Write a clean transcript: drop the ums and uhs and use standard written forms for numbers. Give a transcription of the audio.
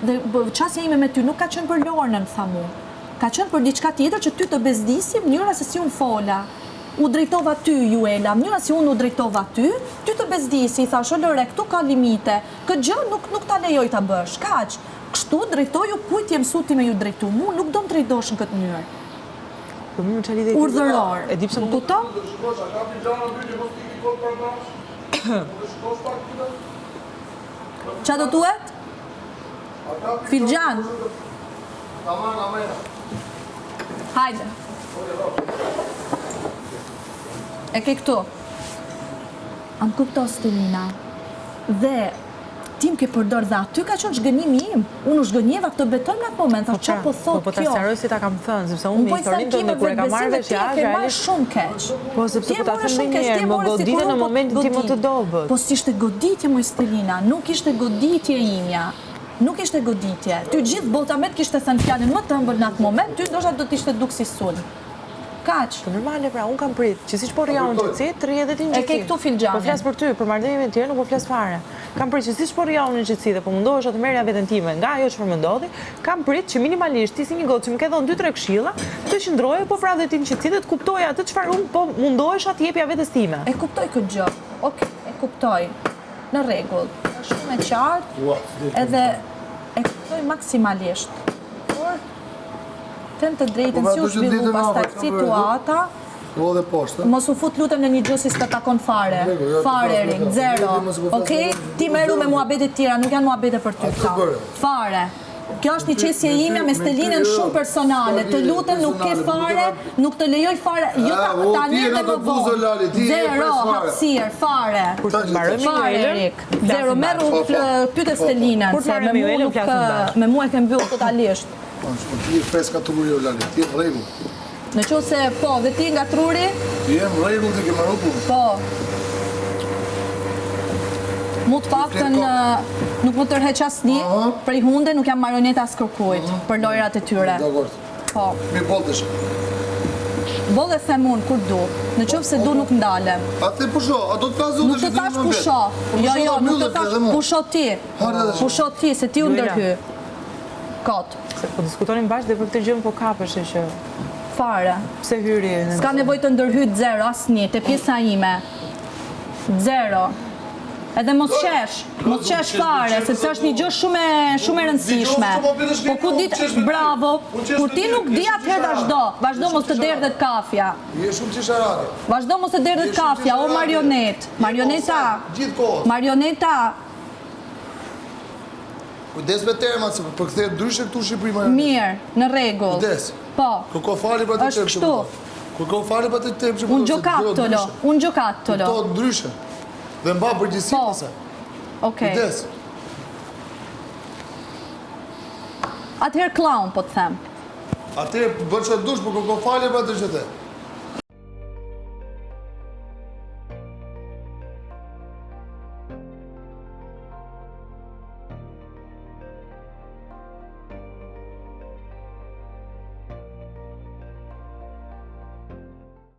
Dhe çësia ime me ty nuk ka qenë për Lornën, tha mu. Ka qenë për diçka tjetër që ty të bezdisi mënyra se si unë fola. U drejtova ty, Juela, mënyra si unë u drejtova ty të bezdisi, i thash, Lore, këtu ka limite, këtë gjë nuk ta lejoj ta bësh, kaq. Kështu drejtoju kujt je mësuar ti me ju drejtu. Mu nuk do më drejtosh në këtë mënyrë. Urdhëror. E di pse më kupton? Qa do tuet? Filxhan? Hajde. E ke këtu? Am kupto, Stelina. Dhe ti më ke përdor dhe aty ka qenë zhgënimi im. Unë u zhgënjeva këtë betejmë në atë moment, thash çfarë po thot kjo. Po ta sqaroj si ta kam thënë, sepse unë me historinë tonë kur e kam marrë vesh jashtë, realisht shumë keq. Po sepse po ta them një herë, më godite në momentin tim më të dobët. Po si ishte goditje moj Stelina, nuk ishte goditje imja. Nuk ishte goditje. Ty gjithë bota me të kishte thënë fjalën më të ëmbël në atë moment, ty ndoshta do të ishte duk si sulm. Kaq. Po normale pra, unë kam prit, që siç po rriau në gjëci, të rri edhe ti në gjëci. E ke këtu Filxhanin. Po flas për ty, për marrëdhënien e tjerë nuk po flas fare. Kam prit që siç po rriau në gjëci dhe po mundohesha të merrja veten time nga ajo çfarë më ndodhi, kam prit që minimalisht ti si një gocë që më ke dhënë 2-3 këshilla, të qëndroje po pra dhe ti në gjëci dhe të kuptoja atë çfarë unë po mundohesha të jepja vetes time. E kuptoj këtë gjë. Okej, e kuptoj. Në rregull. Është shumë e qartë. Edhe e kuptoj maksimalisht. Por them të drejtën si u zhvillu pastaj situata. Dhe poshtë. Mos u fut lutem në një gjë si s'të takon fare. Fare ring, zero. Okej? Ti merru me muhabete tjera, nuk janë muhabete për ty këta. Fare. Kjo është një qesje ime me Stelinën shumë personale. Të lutem nuk ke fare, nuk të lejoj fare. Jo ta njëtë më vonë. Zero, hapësirë, fare. Fare, Erik. Zero, merru pyte Stelinën, se me mua e ke mbyllë totalisht. Ti e freska truri o Lali, ti e më rregull. Në që se po, dhe ti nga truri? Ti e më rregull të ke marrë punë. Po. Mu të paktën nuk më tërheq asnjë, për i hunde nuk jam marioneta as kërkujt, për lojrat e tyre. Dakord. Po. Mi boltesh. Boll e them unë kur du, në qoftë se du nuk ndalem. A ti pusho, a do të thasë Nuk të thash pusho. Jo, nuk të thash pusho ti. Pusho ti, se ti u ndërhy. Kot. Po diskutonim bashkë dhe për këtë gjë po kapesh që fare. Pse hyri? S'ka nevojë të ndërhyj zero asnjë, te pjesa ime. Zero. Edhe mos qesh fare, sepse është një gjë shumë e rëndësishme. Po ku ditë, bravo, kur ti nuk di atëherë vazhdo mos të derdhet kafja. Je shumë qesharake. Vazhdo mos të derdhet kafja, o marionet. Marioneta. Kujdes me termat, se për këthe ndryshe këtu Shqipëri marionet. Mirë, në rregull. Kujdes. Po. Kërko fali për të temë që përdo. Kërko fali për të temë që përdo. Unë gjokattolo. Kuptohet ndryshe. Dhe mba përgjithësi nëse. Okej. Kujdes. Atëherë clown, po të them. Atëherë bërë që dush, për kërko fali për të që te.